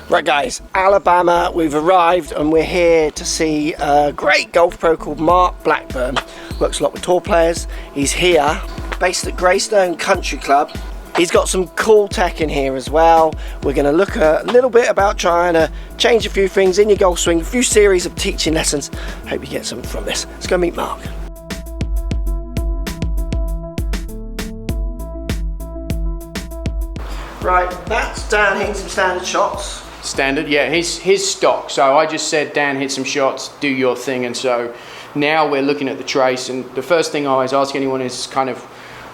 Right guys, Alabama, we've arrived and we're here to see a great golf pro called Mark Blackburn. Works a lot with tour players. He's here, based at Greystone Country Club. He's got some cool tech in here as well. We're going to look a little bit about trying to change a few things in your golf swing, a few series of teaching lessons. Hope you get something from this. Let's go meet Mark. Right, that's Dan hitting some standard shots. Standard, yeah, his stock. So I just said, Dan, hit some shots, do your thing. And so now we're looking at the trace, and the first thing I always ask anyone is kind of,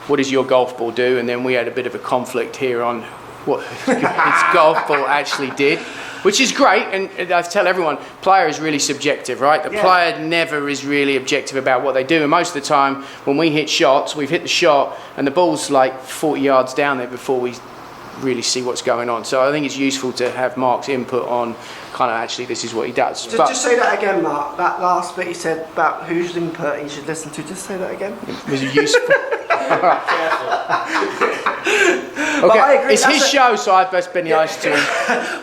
what does your golf ball do? And then we had a bit of a conflict here on what his golf ball actually did, which is great. And I tell everyone, player is really subjective, right? The player never is really objective about what they do. And most of the time when we hit shots, we've hit the shot and the ball's like 40 yards down there before we really see what's going on. So I think it's useful to have Mark's input on kind of actually this is what he does. Just say that again, Mark. That last bit you said about whose input you should listen to. Just say that again. Was it useful? Okay, I agree. It's his show, so I've best been nice to him.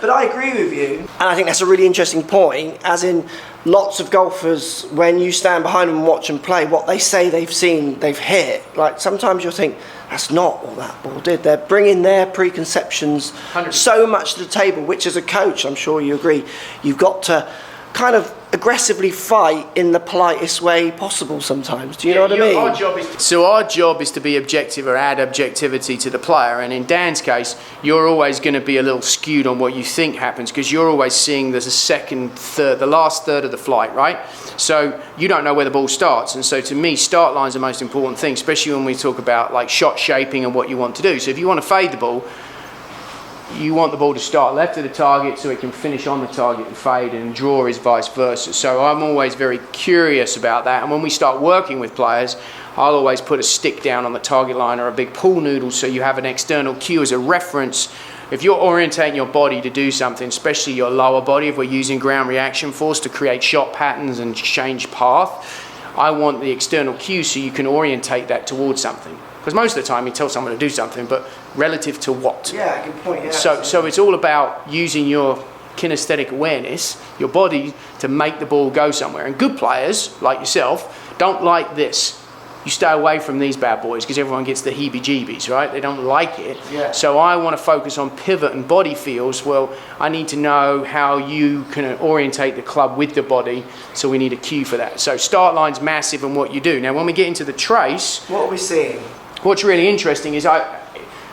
But I agree with you, and I think that's a really interesting point. As in, lots of golfers, when you stand behind them and watch them play, what they say they've seen, they've hit. Like sometimes you'll think that's not what that ball did. They're bringing their preconceptions 100%. So much to the table. Which, as a coach, I'm sure you agree, you've got to kind of aggressively fight in the politest way possible sometimes. Do you know what I mean? Our job is to be objective or add objectivity to the player, and in Dan's case you're always going to be a little skewed on what you think happens because you're always seeing there's a second, third, the last third of the flight, right? So you don't know where the ball starts, and so to me start line's the most important thing, especially when we talk about like shot shaping and what you want to do. So if you want to fade the ball, you want the ball to start left of the target so it can finish on the target and fade, and draw is vice versa. So I'm always very curious about that, and when we start working with players, I'll always put a stick down on the target line or a big pool noodle so you have an external cue as a reference. If you're orientating your body to do something, especially your lower body, if we're using ground reaction force to create shot patterns and change path, I want the external cue so you can orientate that towards something. Because most of the time you tell someone to do something, but relative to what? Yeah, good point. Yeah. So it's all about using your kinesthetic awareness, your body, to make the ball go somewhere. And good players, like yourself, don't like this. You stay away from these bad boys because everyone gets the heebie-jeebies, right? They don't like it. Yeah. So I want to focus on pivot and body feels. Well, I need to know how you can orientate the club with the body, so we need a cue for that. So start line's massive in what you do. Now, when we get into the trace... What are we seeing? What's really interesting is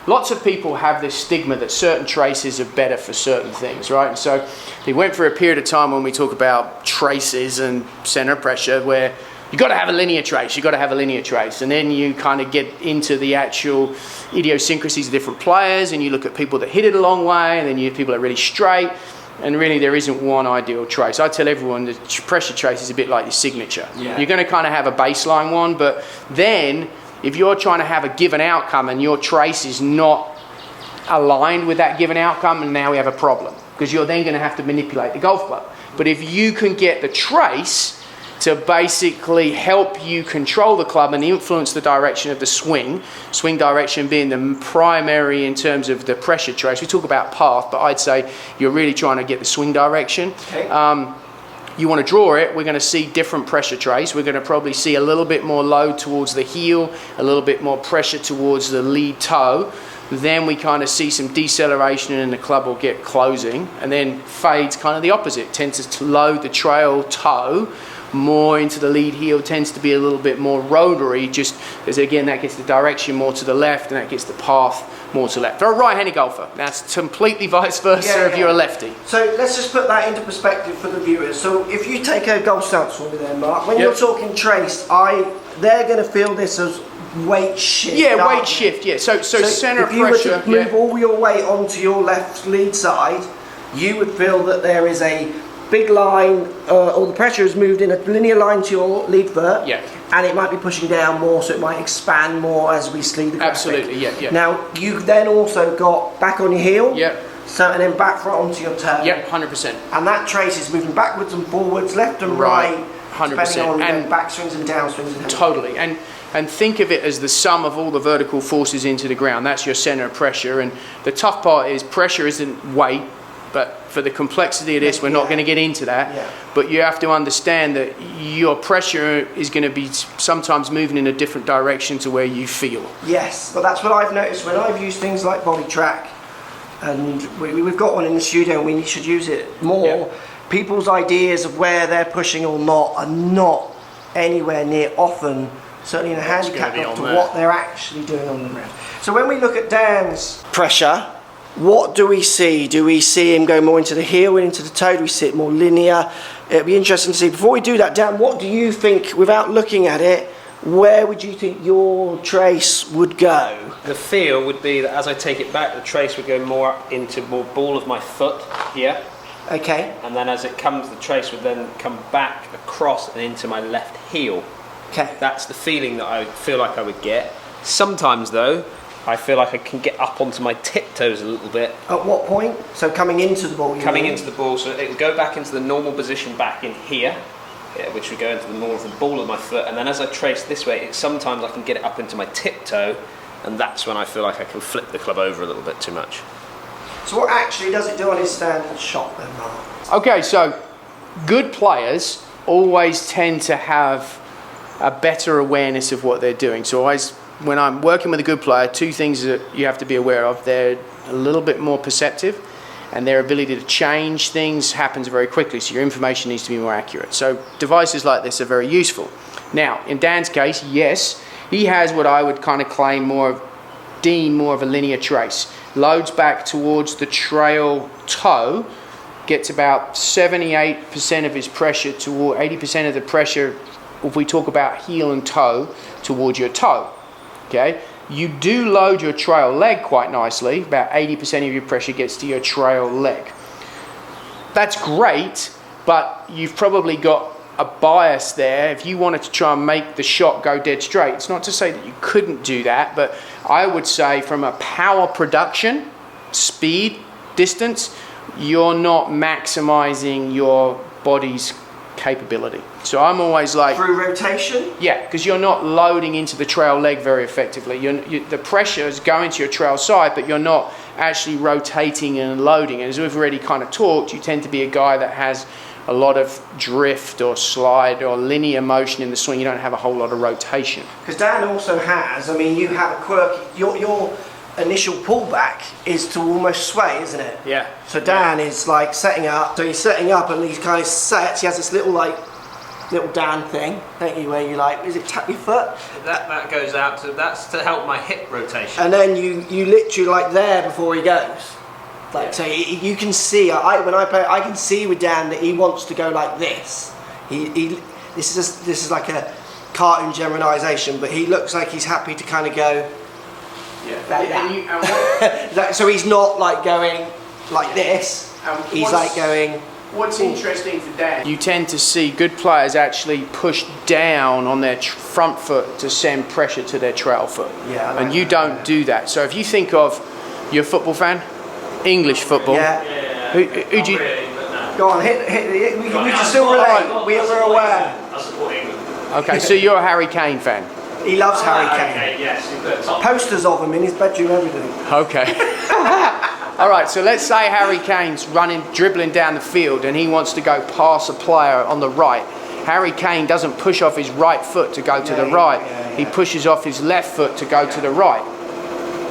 lots of people have this stigma that certain traces are better for certain things, right? And so they went for a period of time when we talk about traces and center of pressure where you've got to have a linear trace, you've got to have a linear trace. And then you kind of get into the actual idiosyncrasies of different players, and you look at people that hit it a long way, and then you have people that are really straight, and really there isn't one ideal trace. I tell everyone the pressure trace is a bit like your signature. Yeah. You're going to kind of have a baseline one, but then if you're trying to have a given outcome and your trace is not aligned with that given outcome, and now we have a problem, because you're then going to have to manipulate the golf club. But if you can get the trace to basically help you control the club and influence the direction of the swing direction being the primary in terms of the pressure trace. We talk about path, but I'd say you're really trying to get the swing direction. Okay. You want to draw it, we're going to see different pressure trace. We're going to probably see a little bit more load towards the heel, a little bit more pressure towards the lead toe. Then we kind of see some deceleration and the club will get closing. And then fades kind of the opposite, tends to load the trail toe more into the lead heel, tends to be a little bit more rotary, just as again that gets the direction more to the left and that gets the path more to left. For a right-handed golfer, that's completely vice versa if you're a lefty. So let's just put that into perspective for the viewers. So if you take a golf stance for me there, Mark, when you're talking trace, they're going to feel this as weight shift. Yeah, weight shift, yeah. So center of pressure. If you were to move all your weight onto your left lead side, you would feel that there is a big line, or the pressure is moved in a linear line to your lead vert, and it might be pushing down more, so it might expand more as we see the graphic. Absolutely, yeah. Now, you've then also got back on your heel, so and then back front onto your toe. Yep, 100%. And that trace is moving backwards and forwards, left and right, 100%. depending on and backswings and downswings. And totally, and think of it as the sum of all the vertical forces into the ground. That's your center of pressure, and the tough part is pressure isn't weight. But for the complexity of this, we're not going to get into that. Yeah. But you have to understand that your pressure is going to be sometimes moving in a different direction to where you feel. Yes, but that's what I've noticed when I've used things like Body Track, and we've got one in the studio and we should use it more. Yeah. People's ideas of where they're pushing or not are not anywhere near often, certainly in a handicap, gonna be to on there. what they're actually doing on the ground. So when we look at Dan's pressure, what do we see? Do we see him go more into the heel and into the toe? Do we see it more linear? It'd be interesting to see. Before we do that, Dan, what do you think, without looking at it, where would you think your trace would go? The feel would be that as I take it back, the trace would go more into more ball of my foot here. Okay, And then as it comes, the trace would then come back across and into my left heel. okay. That's the feeling that I feel like I would get. Sometimes though, I feel like I can get up onto my tiptoes a little bit. At what point? So coming into the ball, you Coming mean? into the ball, so it would go back into the normal position back in here, which would go into the more of the ball of my foot. And then as I trace this way, sometimes I can get it up into my tiptoe, and that's when I feel like I can flip the club over a little bit too much. So what actually does it do on his standard shot then, Mark? Okay, so good players always tend to have a better awareness of what they're doing. So always, when I'm working with a good player, two things that you have to be aware of. They're a little bit more perceptive, and their ability to change things happens very quickly, so your information needs to be more accurate. So devices like this are very useful. Now, in Dan's case, yes, he has what I would kind of claim more of a linear trace. Loads back towards the trail toe, gets about 78% of his pressure toward 80% of the pressure, if we talk about heel and toe, towards your toe. Okay, you do load your trail leg quite nicely. About 80% of your pressure gets to your trail leg. That's great, but you've probably got a bias there. If you wanted to try and make the shot go dead straight, it's not to say that you couldn't do that, but I would say from a power production, speed, distance, you're not maximizing your body's capability. So I'm always like, Through rotation? yeah, because you're not loading into the trail leg very effectively. The pressure is going to your trail side, but you're not actually rotating and loading. And as we've already kind of talked, you tend to be a guy that has a lot of drift or slide or linear motion in the swing. You don't have a whole lot of rotation. Because Dan also has, I mean, you have a quirky, your initial pullback is to almost sway, isn't it? Yeah. So Dan is like setting up, so he's setting up and he kind of sets, he has this little Dan thing, don't you, where you like, is it tap your foot? That goes out to, that's to help my hip rotation. And then you literally like there before he goes. Like, so you can see, when I play, I can see with Dan that he wants to go like this. This is like a cartoon generalisation, but he looks like he's happy to kind of go like that. So he's not like going like this. He's like going. What's interesting for Dan, you tend to see good players actually push down on their front foot to send pressure to their trail foot. Yeah, I like and you that, don't yeah. do that. So if you think of, you're a football fan? English football. Yeah. Who do you... Go on, hit we can still relate. We're aware. I support England. Okay, so you're a Harry Kane fan. He loves Harry Kane. Okay, yes. Posters of him in his bedroom, everything. Okay. All right, so let's say Harry Kane's dribbling down the field and he wants to go past a player on the right. Harry Kane doesn't push off his right foot to go to the right. He pushes off his left foot to go to the right.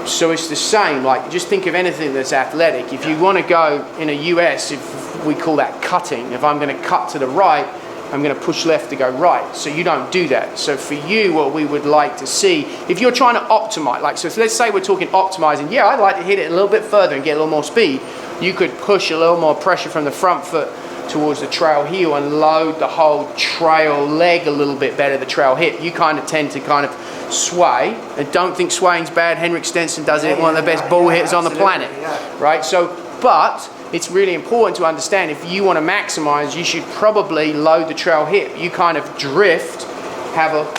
So it's the same, like just think of anything that's athletic. If you want to go in a US, if we call that cutting, if I'm going to cut to the right, I'm going to push left to go right. So you don't do that. So for you, what we would like to see, if you're trying to optimize, like, so let's say we're talking optimizing, yeah, I'd like to hit it a little bit further and get a little more speed. You could push a little more pressure from the front foot towards the trail heel and load the whole trail leg a little bit better, the trail hip. You kind of tend to kind of sway, and don't think swaying's bad. Henrik Stenson does it, one of the best ball hitters on the planet, right? So, but it's really important to understand if you want to maximize, you should probably load the trail hip. You kind of drift,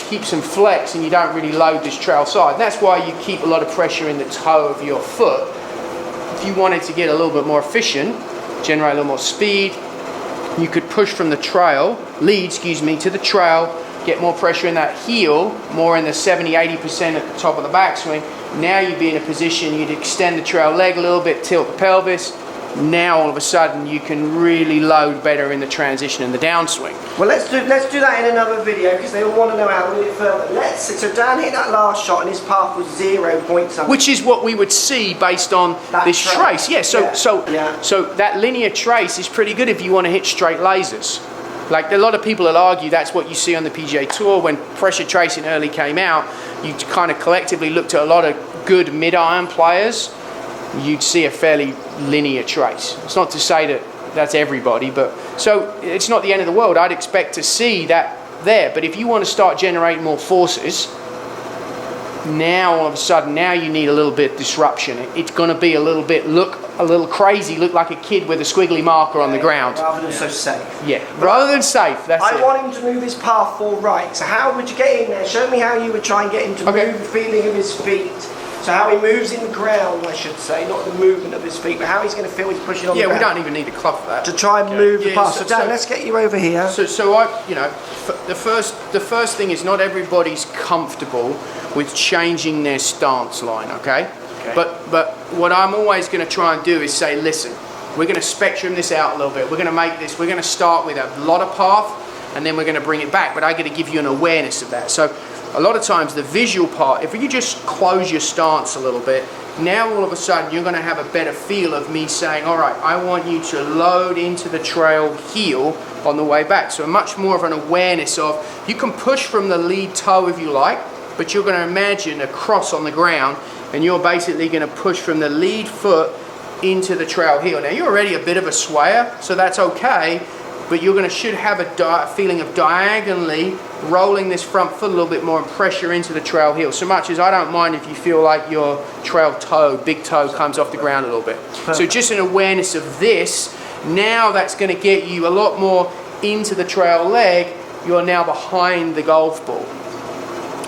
keep some flex, and you don't really load this trail side. And that's why you keep a lot of pressure in the toe of your foot. If you wanted to get a little bit more efficient, generate a little more speed, you could push from the lead to the trail, get more pressure in that heel, more in the 70-80% at the top of the backswing. Now you'd be in a position, you'd extend the trail leg a little bit, tilt the pelvis, now all of a sudden you can really load better in the transition and the downswing. Well, let's do that in another video because they all want to know how to do it further. So Dan hit that last shot and his path was 0 point something. Which is what we would see based on that this trace. Yeah, so that linear trace is pretty good if you want to hit straight lasers. Like a lot of people will argue that's what you see on the PGA Tour. When pressure tracing early came out, you kind of collectively looked at a lot of good mid-iron players, you'd see a fairly linear trace. It's not to say that that's everybody, but so it's not the end of the world. I'd expect to see that there. But if you want to start generating more forces, now all of a sudden, now you need a little bit of disruption. It's going to be look a little crazy, look like a kid with a squiggly marker on the ground. Rather than so safe. Yeah, rather than safe, that's it. I want him to move his path 4 right. So how would you get in there? Show me how you would try and get him to move the feeling of his feet. So how he moves in the ground, I should say, not the movement of his feet, but how he's going to feel he's pushing on the ground. Yeah, we don't even need a club for that. To try and move the path. So Dan, let's get you over here. So I, you know, the first thing is not everybody's comfortable with changing their stance line, okay? But what I'm always going to try and do is say, listen, we're going to spectrum this out a little bit. We're going to make this, we're going to start with a lot of path, and then we're going to bring it back, but I got to give you an awareness of that. So a lot of times the visual part, if you just close your stance a little bit, now all of a sudden you're going to have a better feel of me saying, all right, I want you to load into the trail heel on the way back. So much more of an awareness of, you can push from the lead toe if you like, but you're going to imagine a cross on the ground, and you're basically going to push from the lead foot into the trail heel. Now you're already a bit of a swayer, so that's okay, but you're going to should have a feeling of diagonally rolling this front foot a little bit more and pressure into the trail heel. So much as I don't mind if you feel like your trail toe, big toe, comes off the ground a little bit. Perfect. So just an awareness of this, now that's going to get you a lot more into the trail leg. You're now behind the golf ball.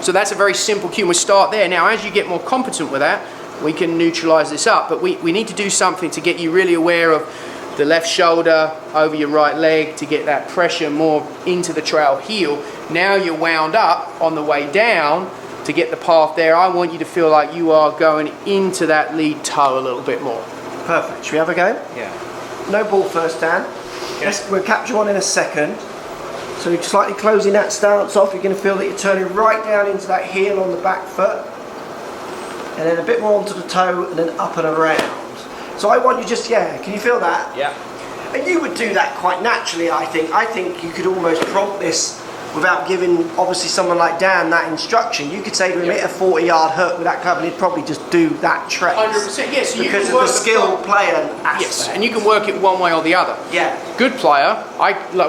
So that's a very simple cue. We'll start there. Now as you get more competent with that, we can neutralize this up, but we need to do something to get you really aware of the left shoulder over your right leg to get that pressure more into the trail heel. Now you're wound up on the way down to get the path there. I want you to feel like you are going into that lead toe a little bit more. Perfect. Should we have a go? Yeah. No ball first, Dan. Okay. We'll capture one in a second. So you're slightly closing that stance off. You're going to feel that you're turning right down into that heel on the back foot. And then a bit more onto the toe and then up and around. So I want you just, can you feel that? Yeah. And you would do that quite naturally, I think. I think you could almost prompt this without giving, obviously, someone like Dan that instruction. You could say to him, hit a 40-yard hook with that club, and he'd probably just do that trace. 100%, yes. Because of the skilled player aspect. Yes, and you can work it one way or the other. Yeah. Good player,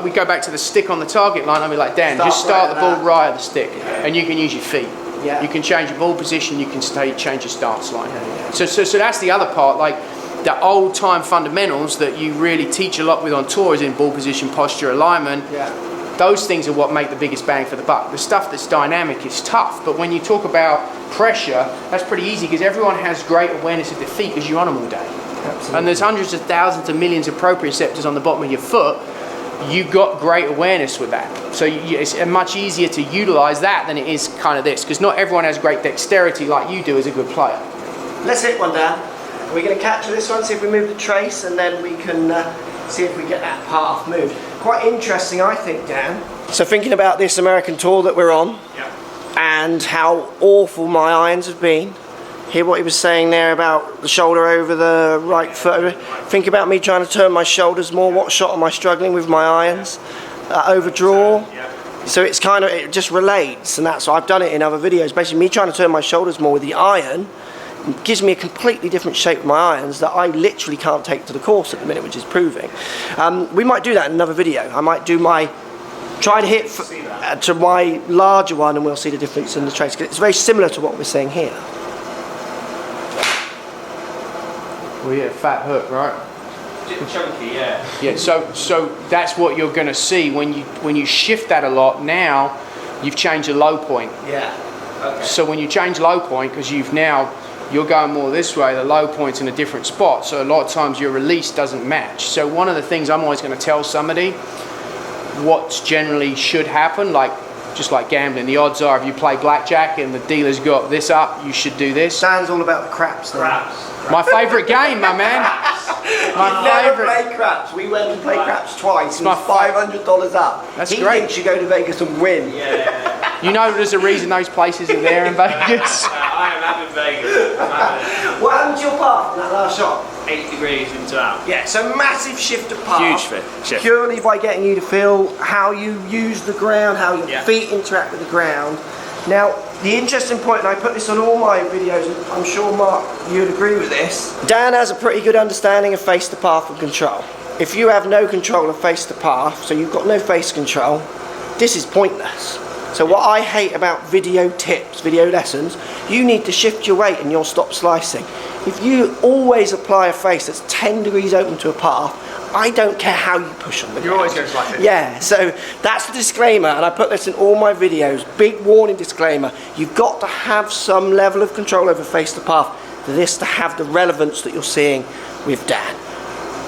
we go back to the stick on the target line, I'll be like, Dan, just start the ball right at the stick, and you can use your feet. Yeah. You can change your ball position, you can change your stance line. So that's the other part, like, the old time fundamentals that you really teach a lot with on tour is in ball position, posture, alignment. Yeah. Those things are what make the biggest bang for the buck. The stuff that's dynamic is tough, but when you talk about pressure, that's pretty easy because everyone has great awareness of their feet because you're on them all day. Absolutely. And there's hundreds of thousands of millions of proprioceptors on the bottom of your foot. You've got great awareness with that. So it's much easier to utilize that than it is kind of this, because not everyone has great dexterity like you do as a good player. Let's hit one, Dan. We're going to capture this one, see if we move the trace, and then we can see if we get that path moved. Quite interesting, I think, Dan. So thinking about this American tour that we're on, and how awful my irons have been. Hear what he was saying there about the shoulder over the right foot. Think about me trying to turn my shoulders more. What shot am I struggling with my irons? Overdraw. So it's kind of, it just relates, and that's, I've done it in other videos. Basically, me trying to turn my shoulders more with the iron gives me a completely different shape with my irons that I literally can't take to the course at the minute, which is proving. We might do that in another video. I might do try to hit to my larger one, and we'll see the difference in the trace. It's very similar to what we're saying here. Well, yeah, fat hook, right? Chunky, yeah. Yeah, so that's what you're going to see when you shift that a lot. Now you've changed the low point. Yeah. Okay. So when you change low point, because you're going more this way, the low point's in a different spot. So a lot of times your release doesn't match. So one of the things I'm always going to tell somebody, what generally should happen, like just like gambling, the odds are if you play blackjack and the dealer's got this up, you should do this. Dan's all about the craps. Craps. My favourite game, my man. Never favourite. play craps. We went and played craps twice. He my was $500 up. That's he great. thinks you go to Vegas and win. You know there's a reason those places are there in Vegas. I am having Vegas. What happened to your path in that last shot? 8 degrees into out. Yeah, so massive shift of path. Huge shift. Purely by getting you to feel how you use the ground, how your Yeah. feet interact with the ground. Now, the interesting point, and I put this on all my videos, and I'm sure, Mark, you'd agree with this. Dan has a pretty good understanding of face to path and control. If you have no control of face to path, so you've got no face control, this is pointless. So what I hate about video tips, video lessons, you need to shift your weight and you'll stop slicing. If you always apply a face that's 10 degrees open to a path, I don't care how you push on the ground. You're always going to slice it. Yeah, so that's the disclaimer, and I put this in all my videos. Big warning disclaimer. You've got to have some level of control over face to path for this to have the relevance that you're seeing with Dan.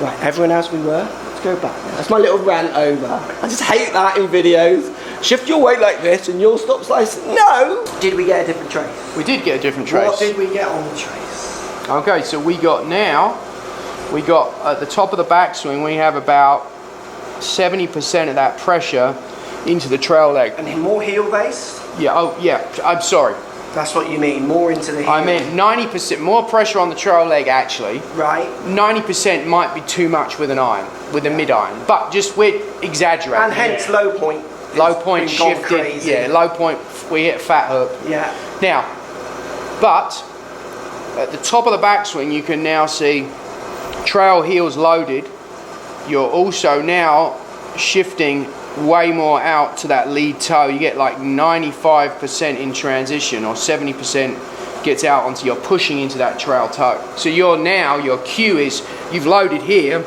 Right, everyone as we were. Let's go back now. That's my little rant over. I just hate that in videos. Shift your weight like this and you'll stop slicing. No! Did we get a different trace? We did get a different trace. What did we get on the trace? Okay, so we got at the top of the backswing, we have about 70% of that pressure into the trail leg. And then more heel based? Yeah, oh yeah, I'm sorry. That's what you mean, more into the heel. I meant 90% more pressure on the trail leg actually. Right. 90% might be too much with an iron, with a mid iron, but just we're exaggerating. And hence low point. Low point It's gone shifted, crazy. yeah, low point, we hit fat hook. Yeah. Now, but at the top of the backswing, you can now see trail heels loaded. You're also now shifting way more out to that lead toe. You get like 95% in transition, or 70% gets out onto, you're pushing into that trail toe. So your cue is, you've loaded here,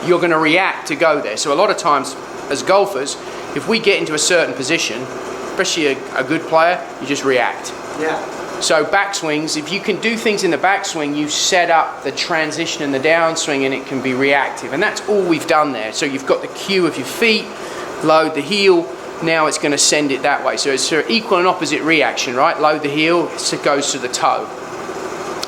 you're going to react to go there. So a lot of times as golfers, if we get into a certain position, especially a good player, you just react. Yeah. So backswings, if you can do things in the backswing, you set up the transition and the downswing and it can be reactive. And that's all we've done there. So you've got the cue of your feet, load the heel, now it's going to send it that way. So it's an equal and opposite reaction, right? Load the heel, so it goes to the toe.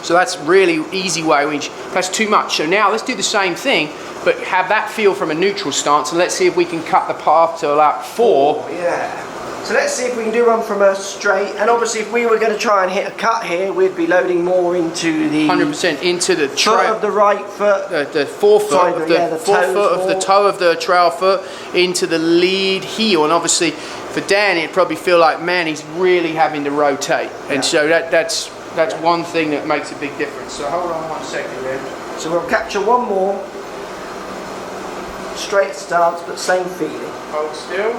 So that's really easy way, that's too much. So now let's do the same thing, but have that feel from a neutral stance, and let's see if we can cut the path to lap 4. Yeah. So let's see if we can do one from a straight, and obviously if we were going to try and hit a cut here, we'd be loading more into the 100% into the foot of the right foot. The forefoot Sorry, of yeah, the the forefoot toes of the more. toe of the trail foot into the lead heel, and obviously for Dan it'd probably feel like, man, he's really having to rotate, and so that's one thing that makes a big difference. So hold on 1 second there. So we'll capture one more straight stance, but same feeling. Hold still.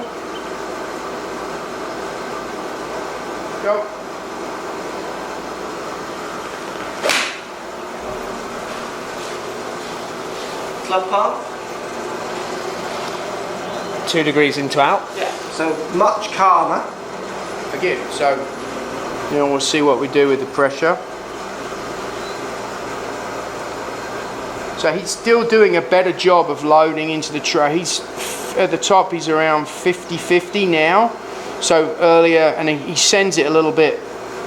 Go. Club path. 2 degrees into out. Yeah. So much calmer. Again, so we'll see what we do with the pressure. So he's still doing a better job of loading into the trail. He's at the top, he's around 50-50 now. So earlier, and he sends it a little bit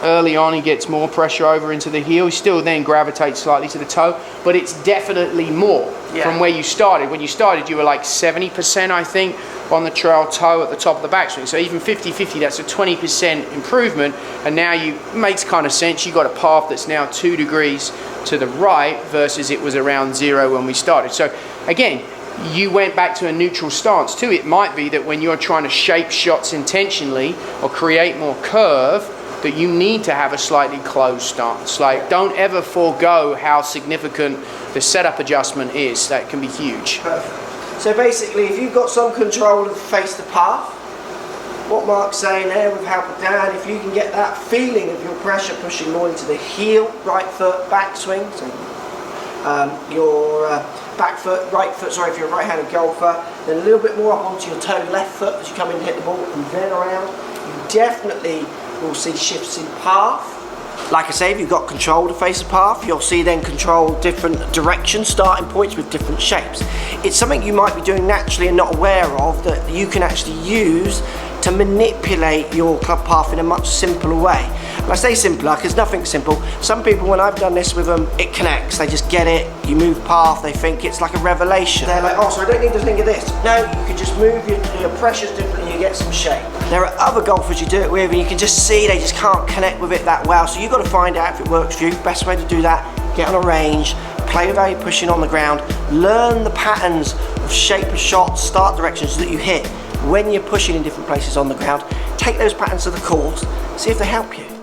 early on, he gets more pressure over into the heel. He still then gravitates slightly to the toe, but it's definitely more from where you started. When you started, you were like 70%, I think, on the trail toe at the top of the backswing. So even 50-50, that's a 20% improvement. And now makes kind of sense. You got a path that's now 2 degrees to the right versus it was around 0 when we started. So again, you went back to a neutral stance too. It might be that when you're trying to shape shots intentionally or create more curve, that you need to have a slightly closed stance. Like, don't ever forego how significant the setup adjustment is. That can be huge. Perfect. So basically, if you've got some control of face to path, what Mark's saying there with help of Dan, if you can get that feeling of your pressure pushing more into the heel, right foot, backswing, so your back foot, right foot, sorry, if you're a right-handed golfer, then a little bit more up onto your toe, left foot as you come in to hit the ball, and then around, you definitely will see shifts in path. Like I say, if you've got control to face a path, you'll see then control different directions, starting points with different shapes. It's something you might be doing naturally and not aware of that you can actually use to manipulate your club path in a much simpler way. And I say simpler because nothing's simple. Some people, when I've done this with them, it connects. They just get it. You move path, they think it's like a revelation. They're like, oh, so I don't need to think of this. No, you can just move your pressures differently, you get some shape. There are other golfers you do it with and you can just see they just can't connect with it that well. So you've got to find out if it works for you. Best way to do that, get on a range, play without you pushing on the ground, learn the patterns of shape of shots, start directions that you hit when you're pushing in different places on the ground. Take those patterns to the course, see if they help you.